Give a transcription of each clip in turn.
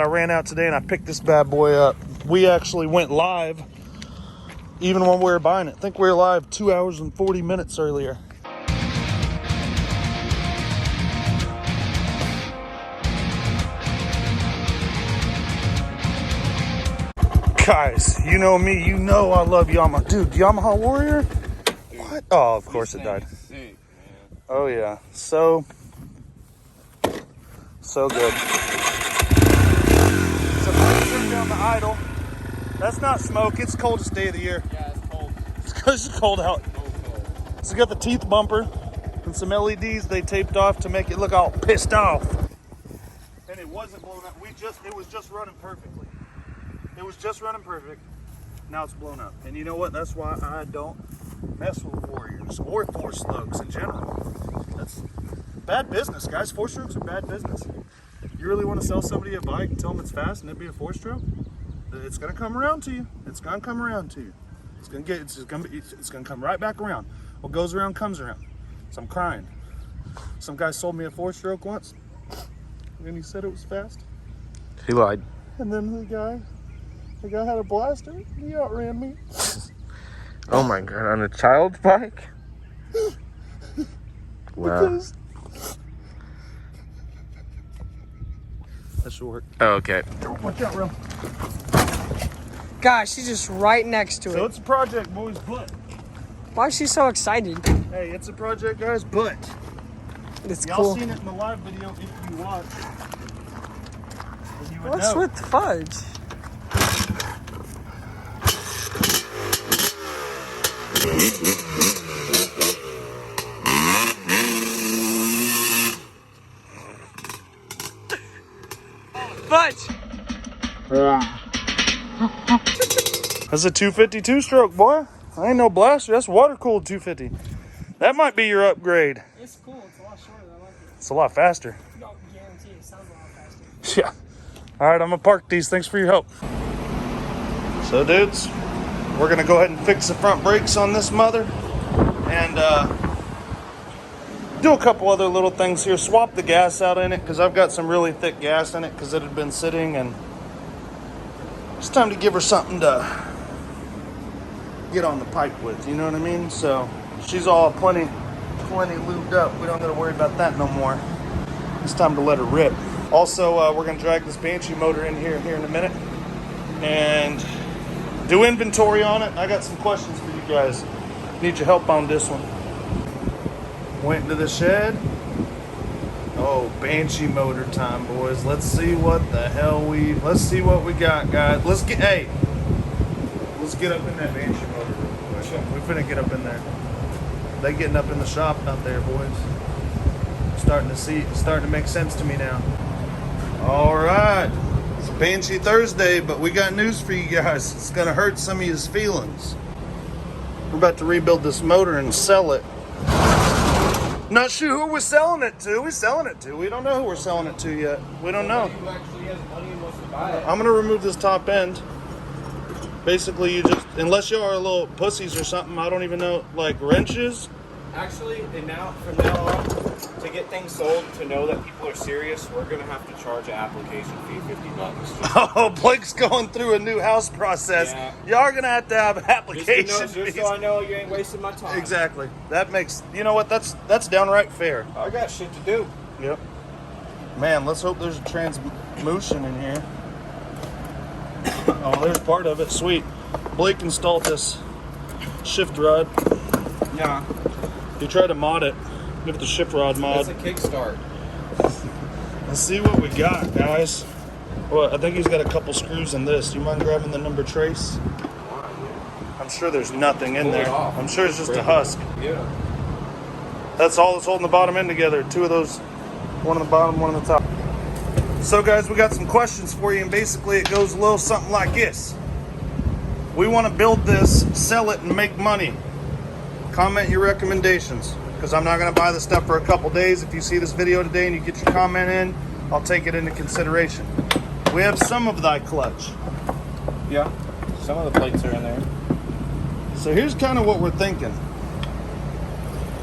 I ran out today and I picked this bad boy up. We actually went live even when we were buying it. I think we were live 2 hours and 40 minutes earlier. Guys, you know me, you know I love Yamaha. Dude, Yamaha Warrior? What? Oh, of course it died. Sick, oh yeah, so good. So turn down the idle. That's not smoke, it's the coldest day of the year. Yeah, it's cold. It's because it's cold out. Cold. So we got the teeth bumper and some LEDs they taped off to make it look all pissed off. And it wasn't blown up. It was just running perfectly. It was just running perfect. Now it's blown up. And you know what? That's why I don't mess with Warriors or four strokes in general. That's bad business, guys. Four strokes are bad business. You really want to sell somebody a bike and tell them it's fast and it be a four stroke? It's gonna come around to you. It's gonna come around to you. It's gonna come right back around. What goes around comes around. So I'm crying. Some guy sold me a four stroke once, and he said it was fast. He lied. And then the guy had a blaster. He outran me. Oh my god, on a child's bike? Wow. Because that should work. Oh, okay. Watch out, Rhome. Gosh, she's just right next to So it. it's a project, boys, but Why is she so excited? hey, it's a project, guys, but It's y'all cool. seen it in the live video if you watch. You would What's know. with the fudge? Fudge! That's a 252 stroke, boy. I ain't no blaster. That's water cooled 250. That might be your upgrade. It's cool. It's a lot shorter. I like it. It's a lot faster. Don't guarantee it sounds a lot faster. Yeah. All right, I'm gonna park these. Thanks for your help. So, dudes, we're gonna go ahead and fix the front brakes on this mother, and do a couple other little things here. Swap the gas out in it because I've got some really thick gas in it because it had been sitting, and it's time to give her something to get on the pipe with. You know what I mean? So she's all plenty lubed up. We don't got to worry about that no more. It's time to let her rip. Also, we're gonna drag this Banshee motor in here in a minute and do inventory on it. I got some questions for you guys. Need your help on this one. Went into the shed. Oh, Banshee motor time, boys. Let's see what what we got, guys. Let's get up in that Banshee motor real quick. We're finna get up in there. They getting up in the shop out there, boys. Starting to make sense to me now. All right, it's Banshee Thursday, but we got news for you guys. It's gonna hurt some of his feelings. We're about to rebuild this motor and sell it. Not sure who we're selling it to. We don't know who we're selling it to yet. We don't know. Who actually has money and wants to buy it? I'm gonna remove this top end. Basically, you just, unless you are little pussies or something, I don't even know, like wrenches. Actually, and now from now on, to get things sold, to know that people are serious, we're gonna have to charge an application fee, $50. Oh, Blake's going through a new house process. Yeah. You are gonna have to have application Just fees. so I know you ain't wasting my time. Exactly. That makes, you know what? That's downright fair. I got shit to do. Yep. Man, let's hope there's a transmotion in here. Oh, there's part of it. Sweet. Blake installed this shift rod. Yeah. He tried to mod it with the shift rod mod. It's a kickstart. Let's see what we got, guys. Well, I think he's got a couple screws in this. Do you mind grabbing the number trace? I'm sure there's nothing in Pull it there. off. I'm sure it's just a husk. Yeah. That's all that's holding the bottom end together. Two of those, one on the bottom, one on the top. So guys, we got some questions for you, and basically it goes a little something like this. We want to build this, sell it, and make money. Comment your recommendations, because I'm not going to buy the stuff for a couple days. If you see this video today and you get your comment in, I'll take it into consideration. We have some of thy clutch. Yeah. Some of the plates are in there. So here's kind of what we're thinking.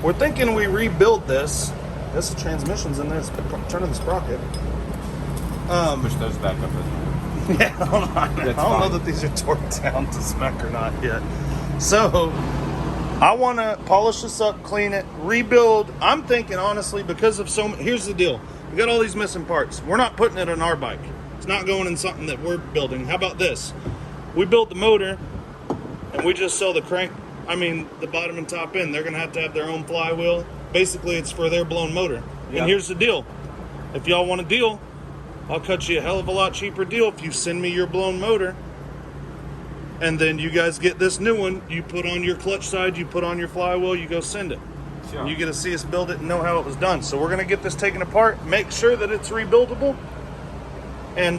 We're thinking we rebuild this. This transmission's in there. It's turning the sprocket. Push those back up as well. Yeah, hold on. I don't know that these are torqued down to spec or not yet. So, I want to polish this up, clean it, rebuild. I'm thinking, honestly, because of so many... Here's the deal. We got all these missing parts. We're not putting it on our bike. It's not going in something that we're building. How about this? We build the motor, and we just sell the crank. I mean, the bottom and top end. They're going to have their own flywheel. Basically, it's for their blown motor. Yep. And here's the deal. If y'all want a deal, I'll cut you a hell of a lot cheaper deal if you send me your blown motor. And then you guys get this new one. You put on your clutch side, you put on your flywheel, you go send it. Sure. And you get to see us build it and know how it was done. So we're going to get this taken apart, make sure that it's rebuildable. And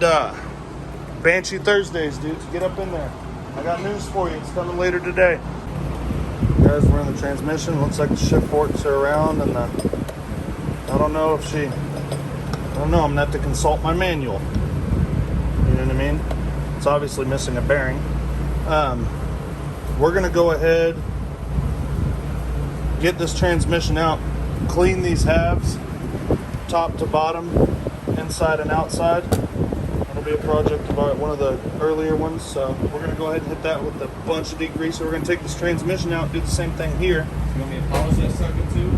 Banshee Thursdays, dudes, get up in there. I got news for you. It's coming later today. Guys, we're in the transmission. Looks like the shift forks are around, and I don't know if I don't know. I'm gonna have to consult my manual. You know what I mean? It's obviously missing a bearing. We're gonna go ahead, get this transmission out, clean these halves, top to bottom, inside and outside. It'll be a project about one of the earlier ones, so we're gonna go ahead and hit that with a bunch of degreaser. We're gonna take this transmission out, do the same thing here. You want me to polish that sucker too?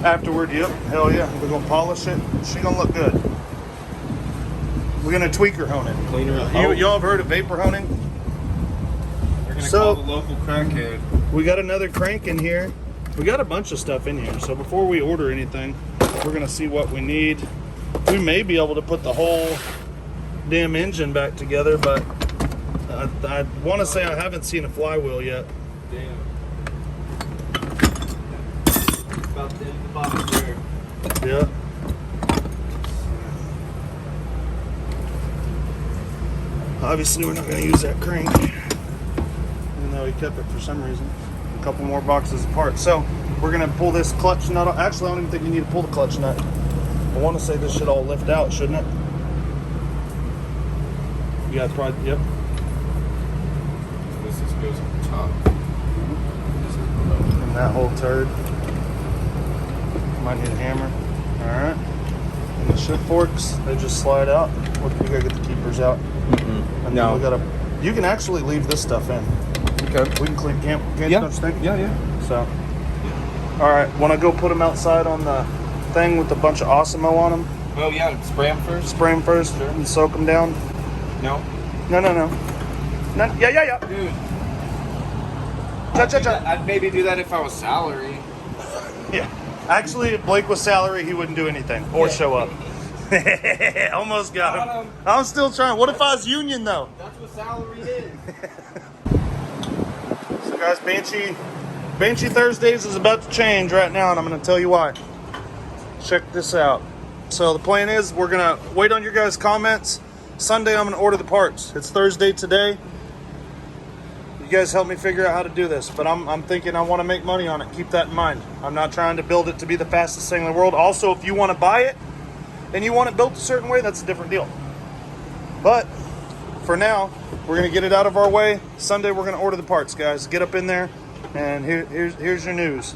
Afterward, yep, hell yeah. We're gonna polish it. She gonna look good. We're gonna tweaker hone it. Clean her up. Y'all have heard of vapor honing? We're gonna So- call the local crackhead. We got another crank in here. We got a bunch of stuff in here. So before we order anything, we're gonna see what we need. We may be able to put the whole damn engine back together, but I want to say I haven't seen a flywheel yet. Damn. About the end of the box there. Yeah. Obviously, we're not going to use that crank, even though he kept it for some reason. A couple more boxes apart. So we're going to pull this clutch nut. Actually, I don't even think you need to pull the clutch nut. I want to say this should all lift out, shouldn't it? You guys probably, yep. This just goes on top. This is below. And that whole turd. Might need a hammer. All right. And the shift forks, they just slide out. We gotta get the keepers out. And No. then we gotta. You can actually leave this stuff in. Okay. We can clean. Can't Yeah. touch thing. Yeah, yeah. So. All right. Want to go put them outside on the thing with a bunch of Osmo on them? Oh yeah, spray them first. Spray them first Sure. and soak them down. No. No. Yeah. Dude. Cha. I'd maybe do that if I was salary. Yeah. Actually, if Blake was salary, he wouldn't do anything or show up. Almost got him. I'm still trying. What if I was union though? That's what salary is. So guys, Banshee Thursdays is about to change right now, and I'm going to tell you why. Check this out. So the plan is we're going to wait on your guys' comments. Sunday, I'm going to order the parts. It's Thursday today. You guys help me figure out how to do this, but I'm thinking I want to make money on it. Keep that in mind. I'm not trying to build it to be the fastest thing in the world. Also, if you want to buy it and you want it built a certain way, that's a different deal. But for now, we're going to get it out of our way. Sunday, we're going to order the parts, guys. Get up in there, and here's your news.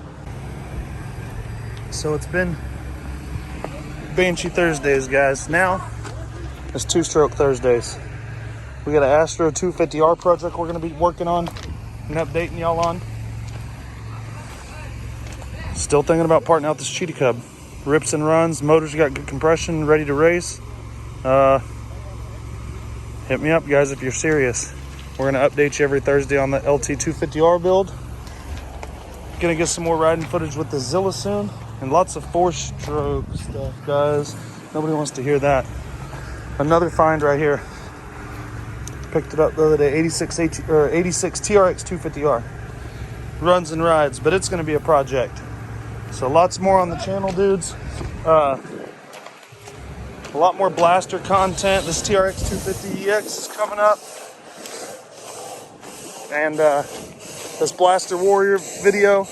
So it's been Banshee Thursdays, guys. Now it's two-stroke Thursdays. We got an Astro 250R project we're going to be working on and updating y'all on. Still thinking about parting out this Cheetah Cub. Rips and runs. Motor's got good compression, ready to race. Hit me up, guys, if you're serious. We're going to update you every Thursday on the LT 250R build. Going to get some more riding footage with the Zilla soon. And lots of four-stroke stuff, guys. Nobody wants to hear that. Another find right here. Picked it up the other day, 86 TRX 250R. Runs and rides, but it's going to be a project. So lots more on the channel, dudes. A lot more blaster content. This TRX 250EX is coming up. And this Blaster Warrior video.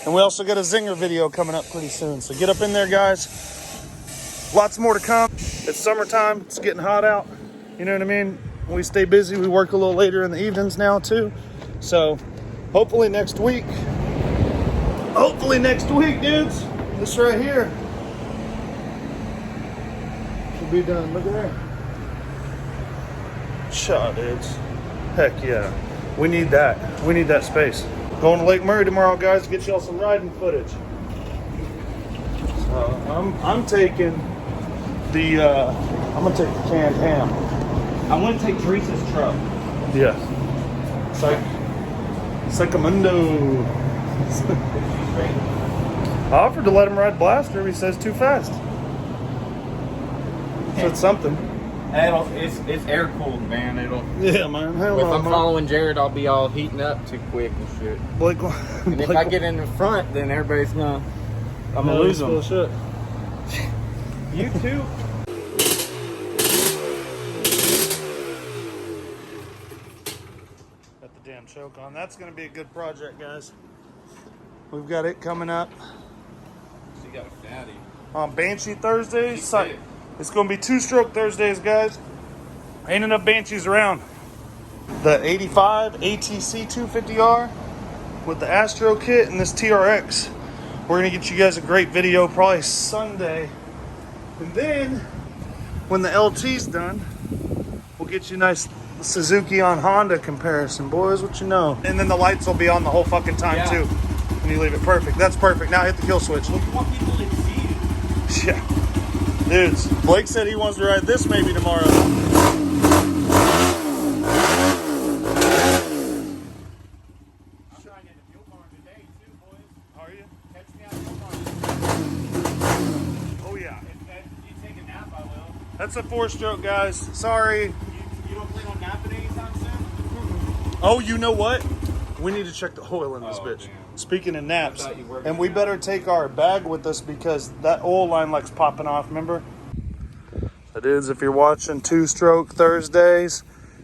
And we also got a Zinger video coming up pretty soon. So get up in there, guys. Lots more to come. It's summertime. It's getting hot out. You know what I mean? We stay busy. We work a little later in the evenings now, too. So hopefully next week, dudes, this right here should be done. Look at there. Shot, dudes. Heck yeah. We need that. We need that space. Going to Lake Murray tomorrow, guys, to get y'all some riding footage. So I'm taking the I'm gonna take the canned ham. I want to take Teresa's truck. Yeah. Psychomundo. I offered to let him ride Blaster, but he says too fast. So it's something. It's air cooled, man. Yeah, man. Hell If no, I'm man. following Jared, I'll be all heating up too quick and shit. Blake, And if I get in the front, then everybody's gonna. I'm gonna lose them. Shit. You too. Got the damn choke on. That's gonna be a good project, guys. We've got it coming up She got a fatty. on Banshee Thursdays. She's sick. It's gonna be 2-stroke Thursdays, guys. Ain't enough Banshees around. The 85 ATC 250R with the Astro kit and this TRX. We're gonna get you guys a great video probably Sunday. And then when the LT's done, we'll get you a nice Suzuki on Honda comparison, boys, what you know. And then the lights will be on the whole fucking time too. When you leave it perfect. That's perfect. Now hit the kill switch. Look what people can see. Yeah. Dudes, Blake said he wants to ride this maybe tomorrow. I'm trying to get the fuel barn today too, boys. Are you? Catch me out the fuel barn. Oh yeah. If you take a nap, I will. That's a 4-stroke, guys. Sorry. You don't plan on napping anytime soon? Oh, you know what? We need to check the oil in this Oh, bitch. damn. Speaking of naps, I thought you were and gonna we nap. better take our bag with us because that oil line likes popping off, remember? So dudes, if you're watching 2-stroke Thursdays,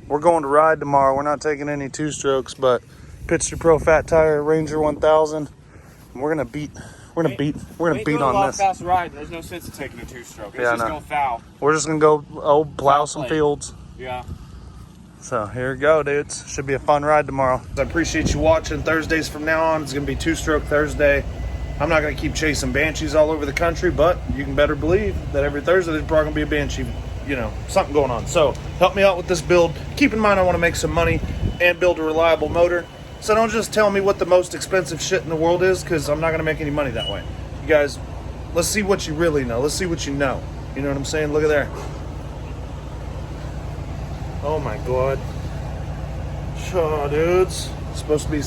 we're going to ride tomorrow. We're not taking any 2-strokes, but Pitcher Pro Fat Tire Ranger 1000. And we're gonna beat on this. Fast riding. There's no sense in taking a 2-stroke. It's Yeah, I just know. going foul. We're just gonna go plow some play. fields. Yeah. So here we go, dudes. Should be a fun ride tomorrow. I appreciate you watching. Thursdays from now on, it's gonna be 2-stroke Thursday. I'm not gonna keep chasing Banshees all over the country, but you can better believe that every Thursday there's probably gonna be a Banshee, something going on. So help me out with this build. Keep in mind I wanna make some money and build a reliable motor. So don't just tell me what the most expensive shit in the world is, because I'm not gonna make any money that way. You guys, let's see what you really know. Let's see what you know. You know what I'm saying? Look at there. Oh my god. Sure, dudes. It's supposed to be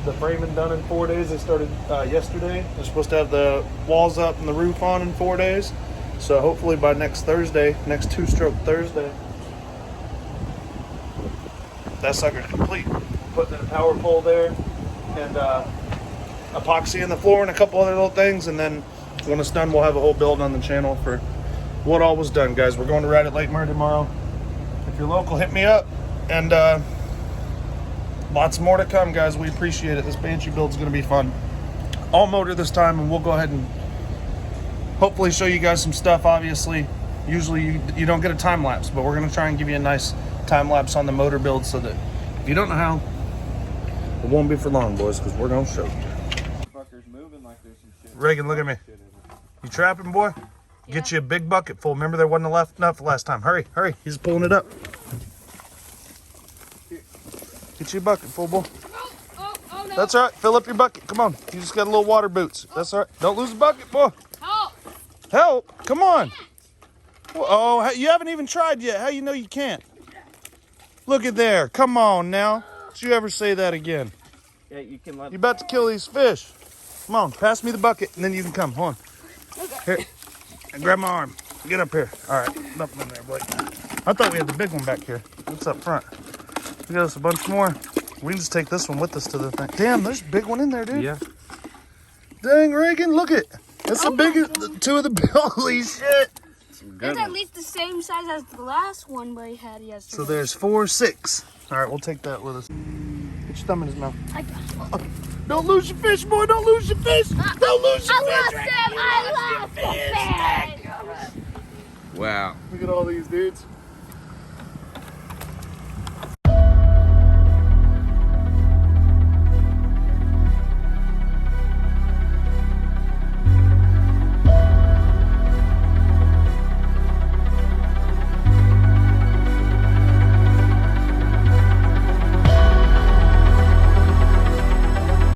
the framing done in 4 days. They started yesterday. They're supposed to have the walls up and the roof on in 4 days. So hopefully by next Thursday, next 2-stroke Thursday, that sucker's complete. Putting in a power pole there and epoxy in the floor and a couple other little things. And then when it's done, we'll have a whole build on the channel for what all was done, guys. We're going to ride at Lake Murray tomorrow. If you're local, hit me up. And lots more to come, guys. We appreciate it. This Banshee build's going to be fun. All motor this time, and we'll go ahead and hopefully show you guys some stuff. Obviously, usually you don't get a time lapse, but we're going to try and give you a nice time lapse on the motor build so that if you don't know how, it won't be for long, boys, because we're going to show you. Fuckers moving like there's some shit. Reagan, look at me. You trapping, boy? Get you a big bucket full. Remember there wasn't enough last time. Hurry, hurry. He's pulling it up. Get you a bucket full, boy. Oh no. That's all right. Fill up your bucket. Come on. You just got a little water boots. That's all right. Don't lose the bucket, boy. Help. Help. Come on. Oh, you haven't even tried yet. How you know you can't? Look at there. Come on now. Don't you ever say that again. Yeah, you can let. You about to kill these fish. Come on. Pass me the bucket, and then you can come. Hold on. Here. Grab my arm. Get up here. All right. Nothing in there, Blake. I thought we had the big one back here. It's up front. We got us a bunch more. We can just take this one with us to the thing. Damn, there's a big one in there, dude. Yeah. Dang, Reagan, look it. That's the biggest, two of the, holy shit. It's at least the same size as the last one we had yesterday. So there's 4, 6. All right, we'll take that with us. Get your thumb in his mouth. Don't lose your fish, boy. Don't lose your fish. Don't lose your fish. I lost the fish! Wow. Look at all these dudes.